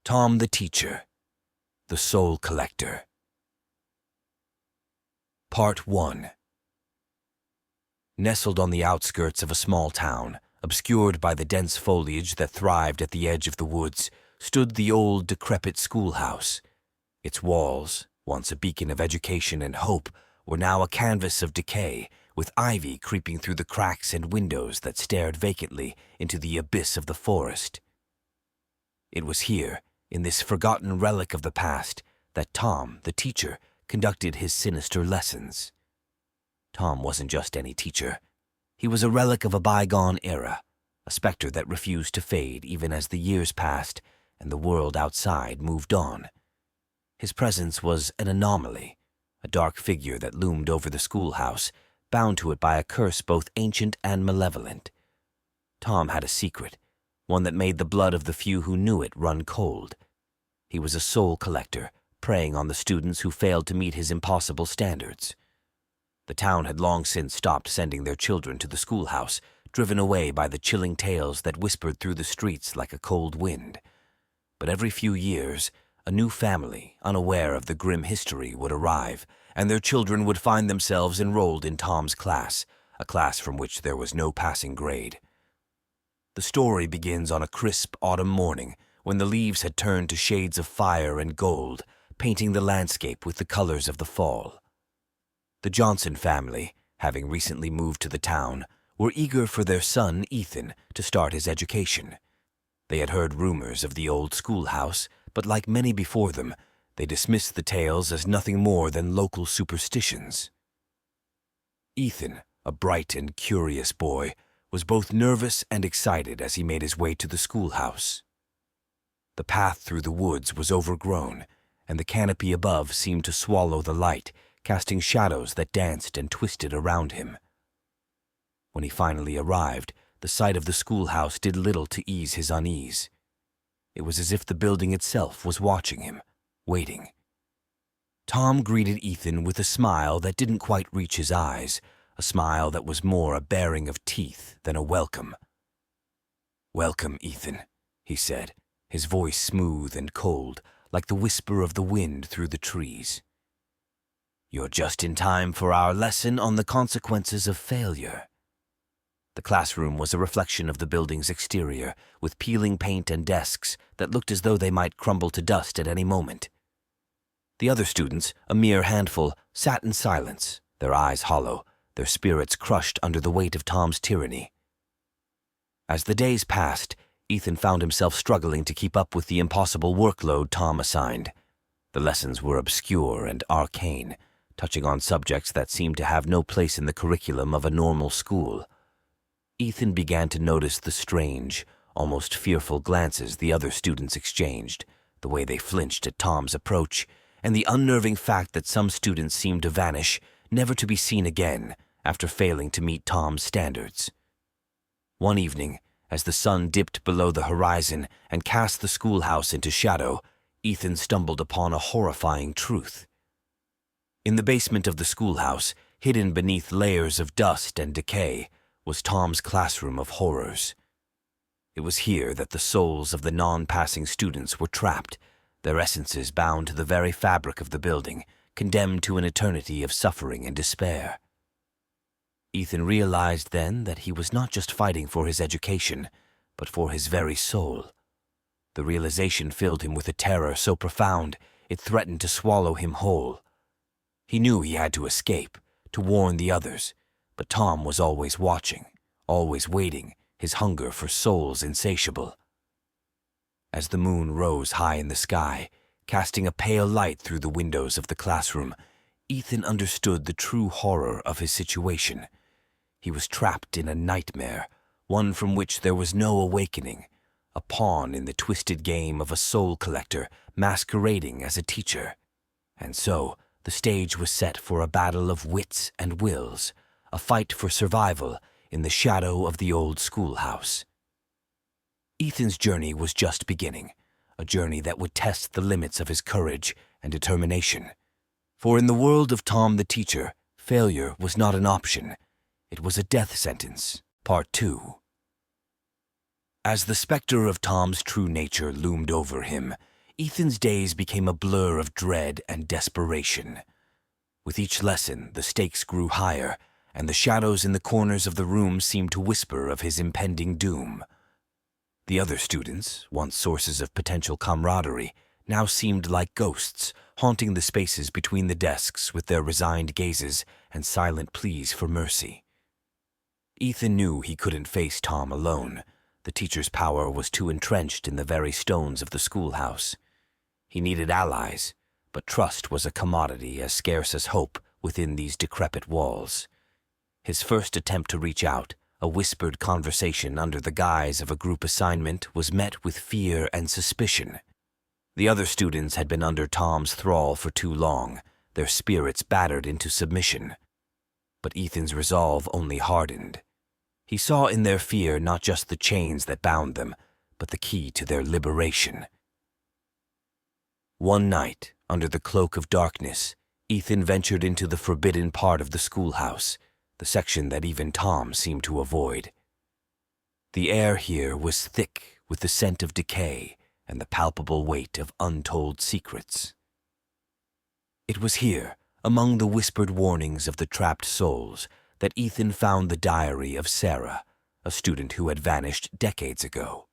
Tom the Teacher, the Soul Collector. Part 1. Nestled on the outskirts of a small town, obscured by the dense foliage that thrived at the edge of the woods, stood the old, decrepit schoolhouse. Its walls, once a beacon of education and hope, were now a canvas of decay, with ivy creeping through the cracks and windows that stared vacantly into the abyss of the forest. It was here, in this forgotten relic of the past, that Tom, the teacher, conducted his sinister lessons. Tom wasn't just any teacher. He was a relic of a bygone era, a specter that refused to fade even as the years passed and the world outside moved on. His presence was an anomaly, a dark figure that loomed over the schoolhouse, bound to it by a curse both ancient and malevolent. Tom had a secret, one that made the blood of the few who knew it run cold. He was a soul collector, preying on the students who failed to meet his impossible standards. The town had long since stopped sending their children to the schoolhouse, driven away by the chilling tales that whispered through the streets like a cold wind. But every few years, a new family, unaware of the grim history, would arrive, and their children would find themselves enrolled in Tom's class, a class from which there was no passing grade. The story begins on a crisp autumn morning when the leaves had turned to shades of fire and gold, painting the landscape with the colors of the fall. The Johnson family, having recently moved to the town, were eager for their son, Ethan, to start his education. They had heard rumors of the old schoolhouse, but like many before them, they dismissed the tales as nothing more than local superstitions. Ethan, a bright and curious boy, was both nervous and excited as he made his way to the schoolhouse. The path through the woods was overgrown, and the canopy above seemed to swallow the light, casting shadows that danced and twisted around him. When he finally arrived, the sight of the schoolhouse did little to ease his unease. It was as if the building itself was watching him, waiting. Tom greeted Ethan with a smile that didn't quite reach his eyes, a smile that was more a baring of teeth than a welcome. "Welcome, Ethan," he said, his voice smooth and cold, like the whisper of the wind through the trees. "You're just in time for our lesson on the consequences of failure." The classroom was a reflection of the building's exterior, with peeling paint and desks that looked as though they might crumble to dust at any moment. The other students, a mere handful, sat in silence, their eyes hollow, their spirits crushed under the weight of Tom's tyranny. As the days passed, Ethan found himself struggling to keep up with the impossible workload Tom assigned. The lessons were obscure and arcane, touching on subjects that seemed to have no place in the curriculum of a normal school. Ethan began to notice the strange, almost fearful glances the other students exchanged, the way they flinched at Tom's approach, and the unnerving fact that some students seemed to vanish, never to be seen again, after failing to meet Tom's standards. One evening, as the sun dipped below the horizon and cast the schoolhouse into shadow, Ethan stumbled upon a horrifying truth. In the basement of the schoolhouse, hidden beneath layers of dust and decay, was Tom's classroom of horrors. It was here that the souls of the non-passing students were trapped, their essences bound to the very fabric of the building, condemned to an eternity of suffering and despair. Ethan realized then that he was not just fighting for his education, but for his very soul. The realization filled him with a terror so profound it threatened to swallow him whole. He knew he had to escape, to warn the others, but Tom was always watching, always waiting, his hunger for souls insatiable. As the moon rose high in the sky, casting a pale light through the windows of the classroom, Ethan understood the true horror of his situation. He was trapped in a nightmare, one from which there was no awakening, a pawn in the twisted game of a soul collector masquerading as a teacher. And so, the stage was set for a battle of wits and wills, a fight for survival in the shadow of the old schoolhouse. Ethan's journey was just beginning, a journey that would test the limits of his courage and determination. For in the world of Tom the Teacher, failure was not an option. It was a death sentence. Part 2. As the specter of Tom's true nature loomed over him, Ethan's days became a blur of dread and desperation. With each lesson, the stakes grew higher, and the shadows in the corners of the room seemed to whisper of his impending doom. The other students, once sources of potential camaraderie, now seemed like ghosts, haunting the spaces between the desks with their resigned gazes and silent pleas for mercy. Ethan knew he couldn't face Tom alone. The teacher's power was too entrenched in the very stones of the schoolhouse. He needed allies, but trust was a commodity as scarce as hope within these decrepit walls. His first attempt to reach out, a whispered conversation under the guise of a group assignment, was met with fear and suspicion. The other students had been under Tom's thrall for too long, their spirits battered into submission. But Ethan's resolve only hardened. He saw in their fear not just the chains that bound them, but the key to their liberation. One night, under the cloak of darkness, Ethan ventured into the forbidden part of the schoolhouse, the section that even Tom seemed to avoid. The air here was thick with the scent of decay and the palpable weight of untold secrets. It was here, among the whispered warnings of the trapped souls, that Ethan found the diary of Sarah, a student who had vanished decades ago.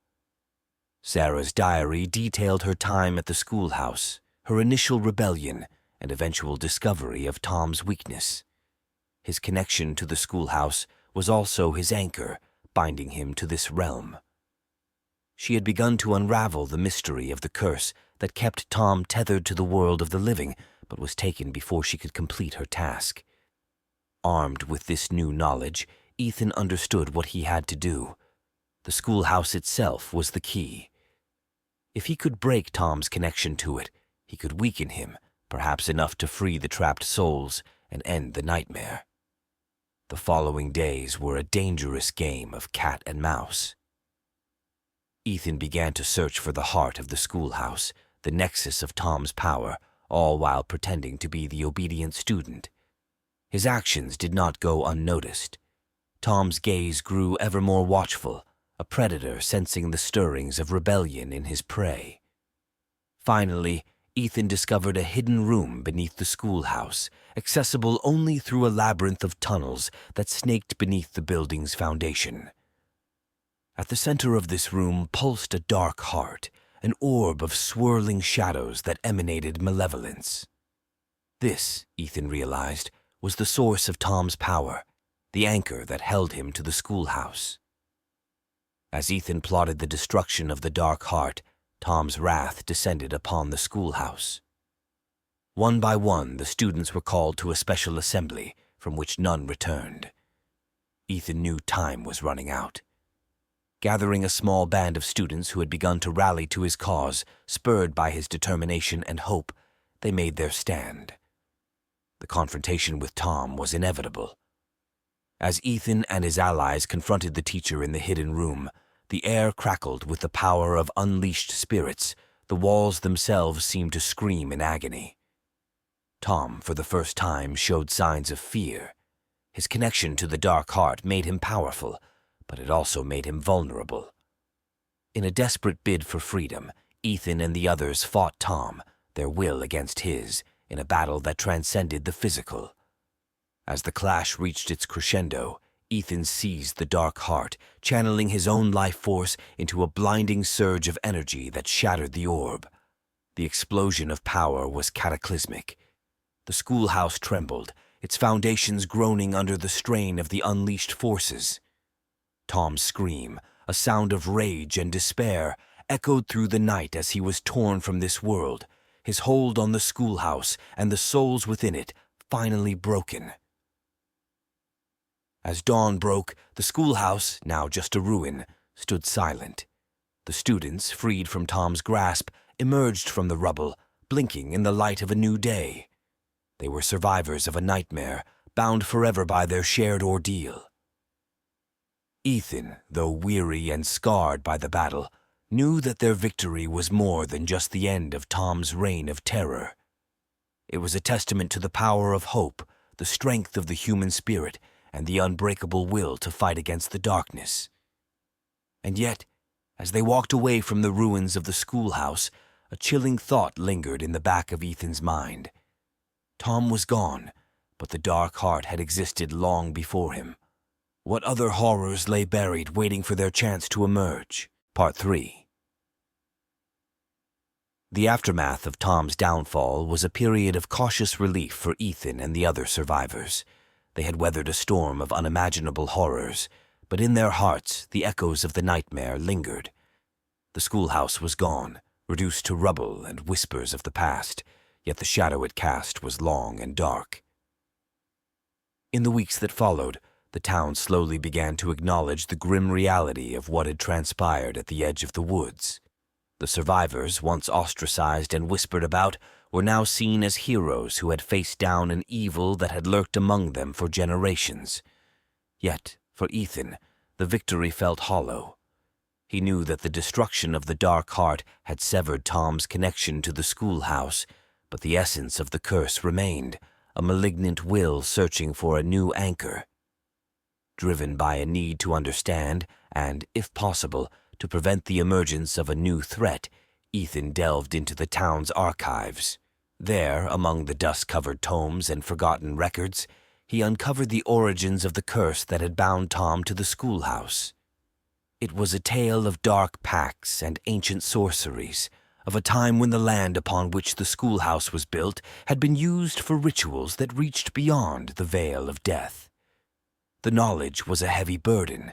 Sarah's diary detailed her time at the schoolhouse, her initial rebellion, and eventual discovery of Tom's weakness. His connection to the schoolhouse was also his anchor, binding him to this realm. She had begun to unravel the mystery of the curse that kept Tom tethered to the world of the living, but was taken before she could complete her task. Armed with this new knowledge, Ethan understood what he had to do. The schoolhouse itself was the key. If he could break Tom's connection to it, he could weaken him, perhaps enough to free the trapped souls and end the nightmare. The following days were a dangerous game of cat and mouse. Ethan began to search for the heart of the schoolhouse, the nexus of Tom's power, all while pretending to be the obedient student. His actions did not go unnoticed. Tom's gaze grew ever more watchful, a predator sensing the stirrings of rebellion in his prey. Finally, Ethan discovered a hidden room beneath the schoolhouse, accessible only through a labyrinth of tunnels that snaked beneath the building's foundation. At the center of this room pulsed a dark heart, an orb of swirling shadows that emanated malevolence. This, Ethan realized, was the source of Tom's power, the anchor that held him to the schoolhouse. As Ethan plotted the destruction of the dark heart, Tom's wrath descended upon the schoolhouse. One by one, the students were called to a special assembly, from which none returned. Ethan knew time was running out. Gathering a small band of students who had begun to rally to his cause, spurred by his determination and hope, they made their stand. The confrontation with Tom was inevitable. As Ethan and his allies confronted the teacher in the hidden room, the air crackled with the power of unleashed spirits. The walls themselves seemed to scream in agony. Tom, for the first time, showed signs of fear. His connection to the dark heart made him powerful, but it also made him vulnerable. In a desperate bid for freedom, Ethan and the others fought Tom, their will against his, in a battle that transcended the physical. As the clash reached its crescendo, Ethan seized the dark heart, channeling his own life force into a blinding surge of energy that shattered the orb. The explosion of power was cataclysmic. The schoolhouse trembled, its foundations groaning under the strain of the unleashed forces. Tom's scream, a sound of rage and despair, echoed through the night as he was torn from this world, his hold on the schoolhouse and the souls within it finally broken. As dawn broke, the schoolhouse, now just a ruin, stood silent. The students, freed from Tom's grasp, emerged from the rubble, blinking in the light of a new day. They were survivors of a nightmare, bound forever by their shared ordeal. Ethan, though weary and scarred by the battle, knew that their victory was more than just the end of Tom's reign of terror. It was a testament to the power of hope, the strength of the human spirit, and the unbreakable will to fight against the darkness. And yet, as they walked away from the ruins of the schoolhouse, a chilling thought lingered in the back of Ethan's mind. Tom was gone, but the dark heart had existed long before him. What other horrors lay buried, waiting for their chance to emerge? Part 3. The aftermath of Tom's downfall was a period of cautious relief for Ethan and the other survivors. They had weathered a storm of unimaginable horrors, but in their hearts the echoes of the nightmare lingered. The schoolhouse was gone, reduced to rubble and whispers of the past, yet the shadow it cast was long and dark. In the weeks that followed, the town slowly began to acknowledge the grim reality of what had transpired at the edge of the woods. The survivors, once ostracized and whispered about, were now seen as heroes who had faced down an evil that had lurked among them for generations. Yet, for Ethan, the victory felt hollow. He knew that the destruction of the dark heart had severed Tom's connection to the schoolhouse, but the essence of the curse remained, a malignant will searching for a new anchor. Driven by a need to understand and, if possible, to prevent the emergence of a new threat, Ethan delved into the town's archives. There, among the dust-covered tomes and forgotten records, he uncovered the origins of the curse that had bound Tom to the schoolhouse. It was a tale of dark pacts and ancient sorceries, of a time when the land upon which the schoolhouse was built had been used for rituals that reached beyond the veil of death. The knowledge was a heavy burden,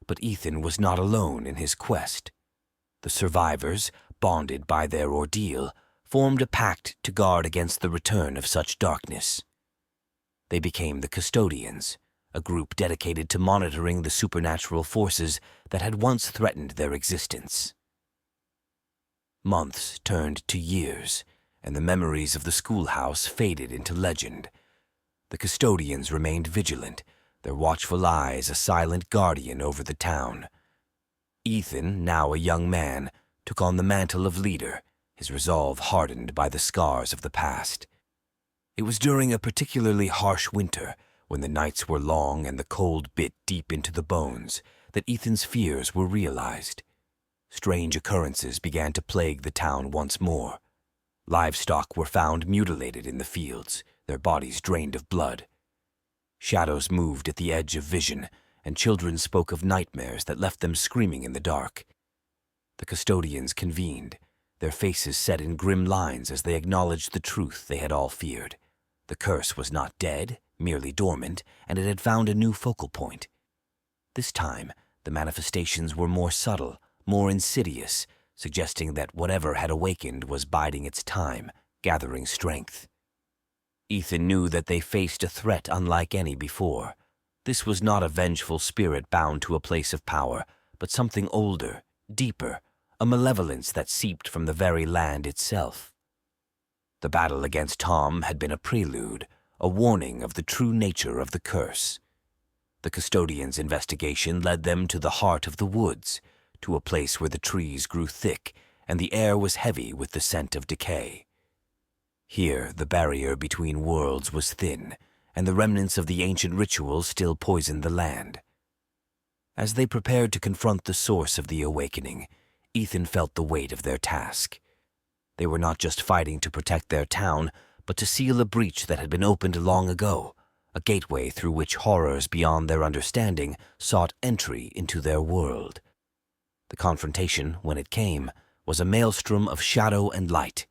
but Ethan was not alone in his quest. The survivors, bonded by their ordeal, formed a pact to guard against the return of such darkness. They became the Custodians, a group dedicated to monitoring the supernatural forces that had once threatened their existence. Months turned to years, and the memories of the schoolhouse faded into legend. The Custodians remained vigilant, their watchful eyes a silent guardian over the town. Ethan, now a young man, took on the mantle of leader, his resolve hardened by the scars of the past. It was during a particularly harsh winter, when the nights were long and the cold bit deep into the bones, that Ethan's fears were realized. Strange occurrences began to plague the town once more. Livestock were found mutilated in the fields, their bodies drained of blood. Shadows moved at the edge of vision, and children spoke of nightmares that left them screaming in the dark. The Custodians convened, their faces set in grim lines as they acknowledged the truth they had all feared. The curse was not dead, merely dormant, and it had found a new focal point. This time, the manifestations were more subtle, more insidious, suggesting that whatever had awakened was biding its time, gathering strength. Ethan knew that they faced a threat unlike any before. This was not a vengeful spirit bound to a place of power, but something older, deeper, a malevolence that seeped from the very land itself. The battle against Tom had been a prelude, a warning of the true nature of the curse. The Custodians' investigation led them to the heart of the woods, to a place where the trees grew thick and the air was heavy with the scent of decay. Here, the barrier between worlds was thin, and the remnants of the ancient rituals still poisoned the land. As they prepared to confront the source of the awakening, Ethan felt the weight of their task. They were not just fighting to protect their town, but to seal a breach that had been opened long ago, a gateway through which horrors beyond their understanding sought entry into their world. The confrontation, when it came, was a maelstrom of shadow and light.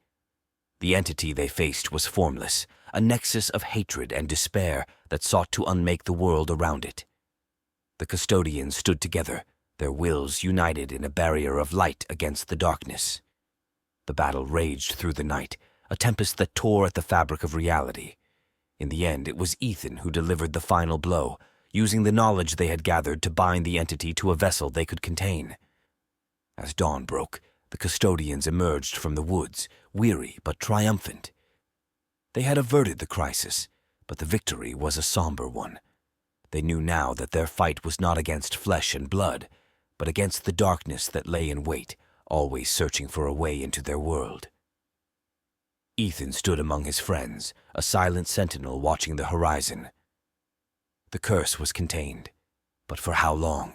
The entity they faced was formless, a nexus of hatred and despair that sought to unmake the world around it. The Custodians stood together, their wills united in a barrier of light against the darkness. The battle raged through the night, a tempest that tore at the fabric of reality. In the end, it was Ethan who delivered the final blow, using the knowledge they had gathered to bind the entity to a vessel they could contain. As dawn broke, the Custodians emerged from the woods, weary but triumphant. They had averted the crisis, but the victory was a somber one. They knew now that their fight was not against flesh and blood, but against the darkness that lay in wait, always searching for a way into their world. Ethan stood among his friends, a silent sentinel watching the horizon. The curse was contained, but for how long?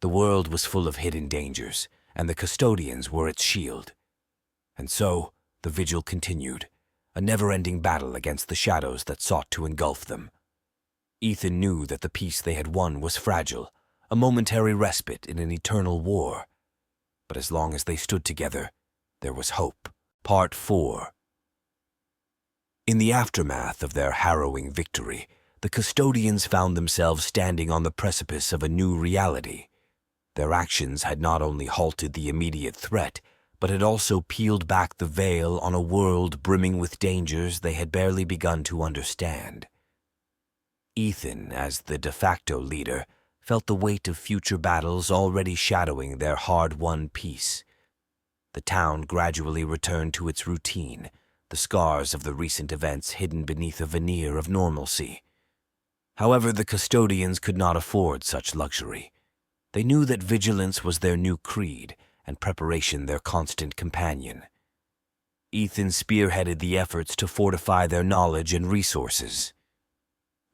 The world was full of hidden dangers, and the Custodians were its shield. And so, the vigil continued, a never-ending battle against the shadows that sought to engulf them. Ethan knew that the peace they had won was fragile, a momentary respite in an eternal war. But as long as they stood together, there was hope. Part 4. In the aftermath of their harrowing victory, the custodians found themselves standing on the precipice of a new reality. Their actions had not only halted the immediate threat, but had also peeled back the veil on a world brimming with dangers they had barely begun to understand. Ethan, as the de facto leader, felt the weight of future battles already shadowing their hard-won peace. The town gradually returned to its routine, the scars of the recent events hidden beneath a veneer of normalcy. However, the custodians could not afford such luxury. They knew that vigilance was their new creed, and preparation their constant companion. Ethan spearheaded the efforts to fortify their knowledge and resources.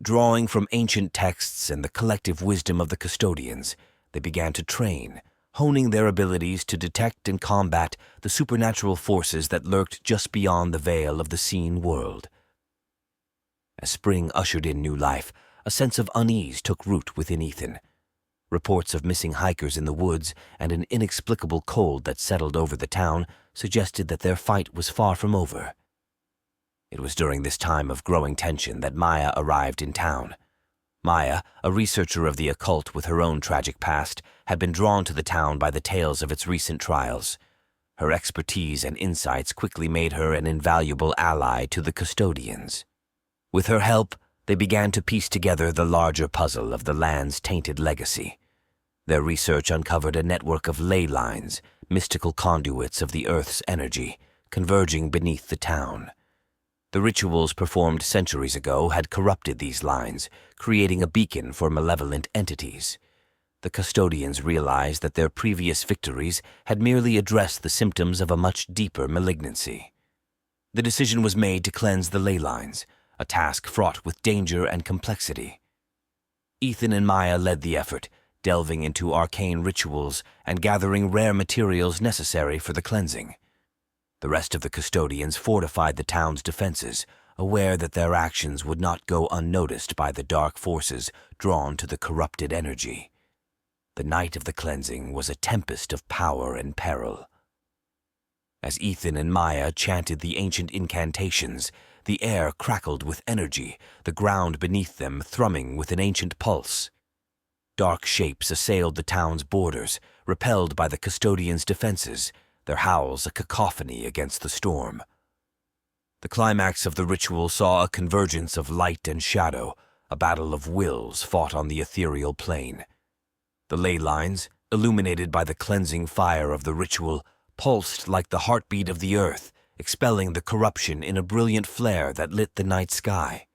Drawing from ancient texts and the collective wisdom of the custodians, they began to train, honing their abilities to detect and combat the supernatural forces that lurked just beyond the veil of the seen world. As spring ushered in new life, a sense of unease took root within Ethan. Reports of missing hikers in the woods and an inexplicable cold that settled over the town suggested that their fight was far from over. It was during this time of growing tension that Maya arrived in town. Maya, a researcher of the occult with her own tragic past, had been drawn to the town by the tales of its recent trials. Her expertise and insights quickly made her an invaluable ally to the custodians. With her help, they began to piece together the larger puzzle of the land's tainted legacy. Their research uncovered a network of ley lines, mystical conduits of the Earth's energy, converging beneath the town. The rituals performed centuries ago had corrupted these lines, creating a beacon for malevolent entities. The custodians realized that their previous victories had merely addressed the symptoms of a much deeper malignancy. The decision was made to cleanse the ley lines, a task fraught with danger and complexity. Ethan and Maya led the effort, delving into arcane rituals and gathering rare materials necessary for the cleansing. The rest of the custodians fortified the town's defenses, aware that their actions would not go unnoticed by the dark forces drawn to the corrupted energy. The night of the cleansing was a tempest of power and peril. As Ethan and Maya chanted the ancient incantations, the air crackled with energy, the ground beneath them thrumming with an ancient pulse. Dark shapes assailed the town's borders, repelled by the custodians' defenses, their howls a cacophony against the storm. The climax of the ritual saw a convergence of light and shadow, a battle of wills fought on the ethereal plane. The ley lines, illuminated by the cleansing fire of the ritual, pulsed like the heartbeat of the earth, expelling the corruption in a brilliant flare that lit the night sky.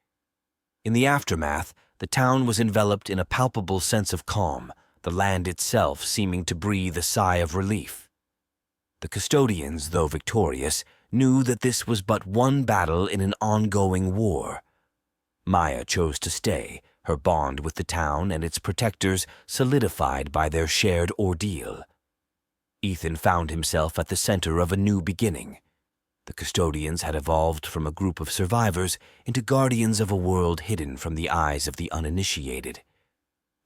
In the aftermath, the town was enveloped in a palpable sense of calm, the land itself seeming to breathe a sigh of relief. The custodians, though victorious, knew that this was but one battle in an ongoing war. Maya chose to stay, her bond with the town and its protectors solidified by their shared ordeal. Ethan found himself at the center of a new beginning. The custodians had evolved from a group of survivors into guardians of a world hidden from the eyes of the uninitiated.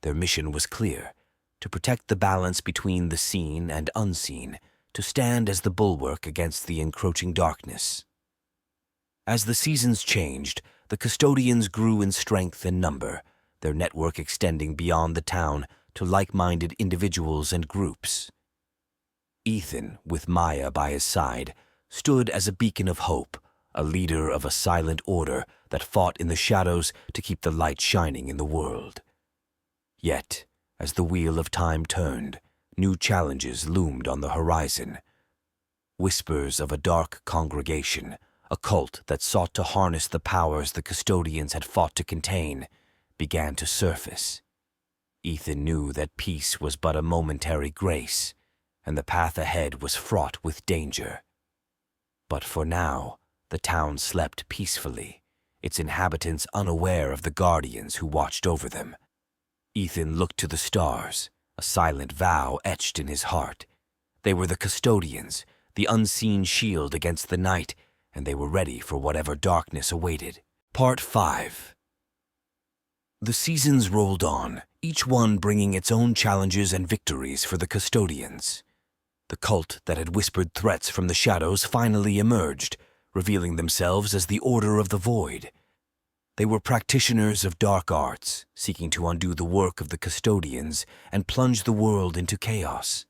Their mission was clear: to protect the balance between the seen and unseen, to stand as the bulwark against the encroaching darkness. As the seasons changed, the custodians grew in strength and number, their network extending beyond the town to like-minded individuals and groups. Ethan, with Maya by his side, stood as a beacon of hope, a leader of a silent order that fought in the shadows to keep the light shining in the world. Yet, as the wheel of time turned, new challenges loomed on the horizon. Whispers of a dark congregation, a cult that sought to harness the powers the custodians had fought to contain, began to surface. Ethan knew that peace was but a momentary grace, and the path ahead was fraught with danger. But for now, the town slept peacefully, its inhabitants unaware of the guardians who watched over them. Ethan looked to the stars, a silent vow etched in his heart. They were the custodians, the unseen shield against the night, and they were ready for whatever darkness awaited. Part 5. The seasons rolled on, each one bringing its own challenges and victories for the custodians. The cult that had whispered threats from the shadows finally emerged, revealing themselves as the Order of the Void. They were practitioners of dark arts, seeking to undo the work of the custodians and plunge the world into chaos.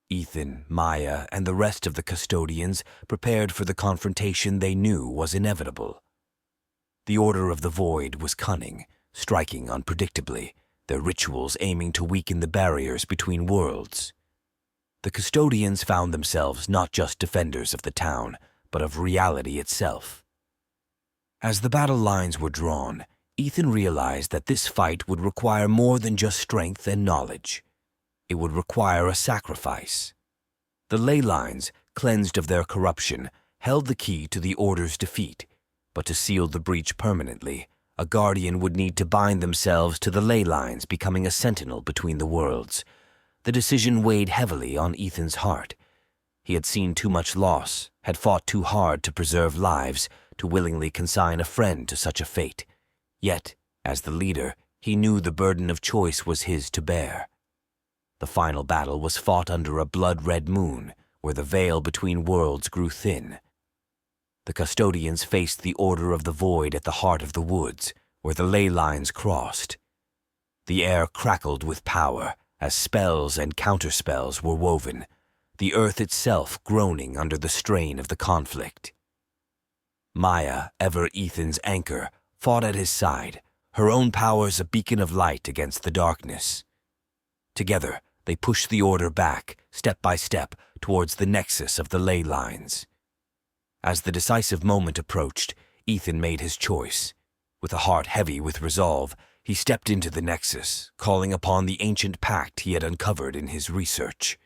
Ethan, Maya, and the rest of the custodians prepared for the confrontation they knew was inevitable. The Order of the Void was cunning, striking unpredictably, their rituals aiming to weaken the barriers between worlds. The custodians found themselves not just defenders of the town, but of reality itself. As the battle lines were drawn, Ethan realized that this fight would require more than just strength and knowledge. It would require a sacrifice. The ley lines, cleansed of their corruption, held the key to the Order's defeat, but to seal the breach permanently, a guardian would need to bind themselves to the ley lines, becoming a sentinel between the worlds. The decision weighed heavily on Ethan's heart. He had seen too much loss, had fought too hard to preserve lives, to willingly consign a friend to such a fate. Yet, as the leader, he knew the burden of choice was his to bear. The final battle was fought under a blood-red moon, where the veil between worlds grew thin. The custodians faced the Order of the Void at the heart of the woods, where the ley lines crossed. The air crackled with power, as spells and counterspells were woven, the earth itself groaning under the strain of the conflict. Maya, ever Ethan's anchor, fought at his side, her own powers a beacon of light against the darkness. Together, they pushed the Order back, step by step, towards the nexus of the ley lines. As the decisive moment approached, Ethan made his choice. With a heart heavy with resolve, he stepped into the nexus, calling upon the ancient pact he had uncovered in his research.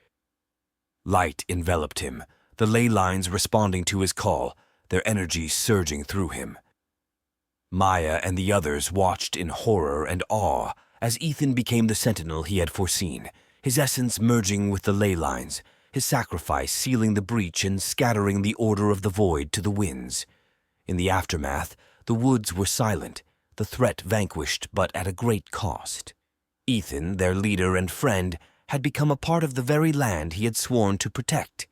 Light enveloped him, the ley lines responding to his call, their energy surging through him. Maya and the others watched in horror and awe as Ethan became the sentinel he had foreseen, his essence merging with the ley lines, his sacrifice sealing the breach and scattering the Order of the Void to the winds. In the aftermath, the woods were silent, the threat vanquished but at a great cost. Ethan, their leader and friend, had become a part of the very land he had sworn to protect.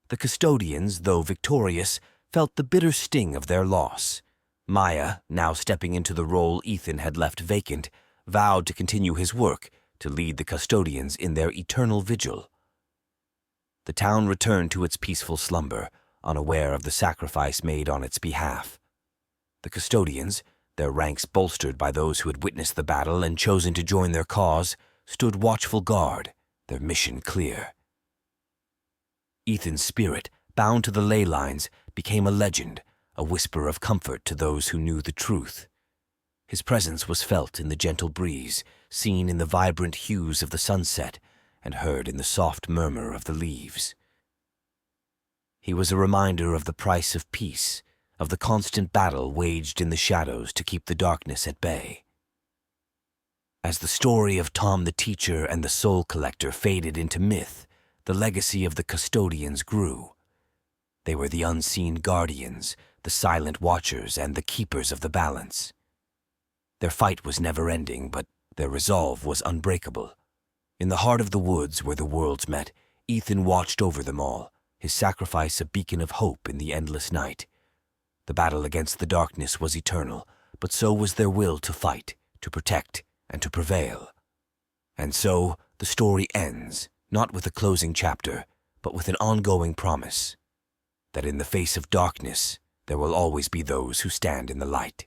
The custodians, though victorious, felt the bitter sting of their loss. Maya, now stepping into the role Ethan had left vacant, vowed to continue his work, to lead the custodians in their eternal vigil. The town returned to its peaceful slumber, unaware of the sacrifice made on its behalf. The custodians, their ranks bolstered by those who had witnessed the battle and chosen to join their cause, stood watchful guard, their mission clear. Ethan's spirit, bound to the ley lines, became a legend, a whisper of comfort to those who knew the truth. His presence was felt in the gentle breeze, seen in the vibrant hues of the sunset, and heard in the soft murmur of the leaves. He was a reminder of the price of peace, of the constant battle waged in the shadows to keep the darkness at bay. As the story of Tom the Teacher and the Soul Collector faded into myth, the legacy of the custodians grew. They were the unseen guardians, the silent watchers, and the keepers of the balance. Their fight was never-ending, but their resolve was unbreakable. In the heart of the woods where the worlds met, Ethan watched over them all, his sacrifice a beacon of hope in the endless night. The battle against the darkness was eternal, but so was their will to fight, to protect, and to prevail. And so, the story ends, not with a closing chapter, but with an ongoing promise, that in the face of darkness, there will always be those who stand in the light.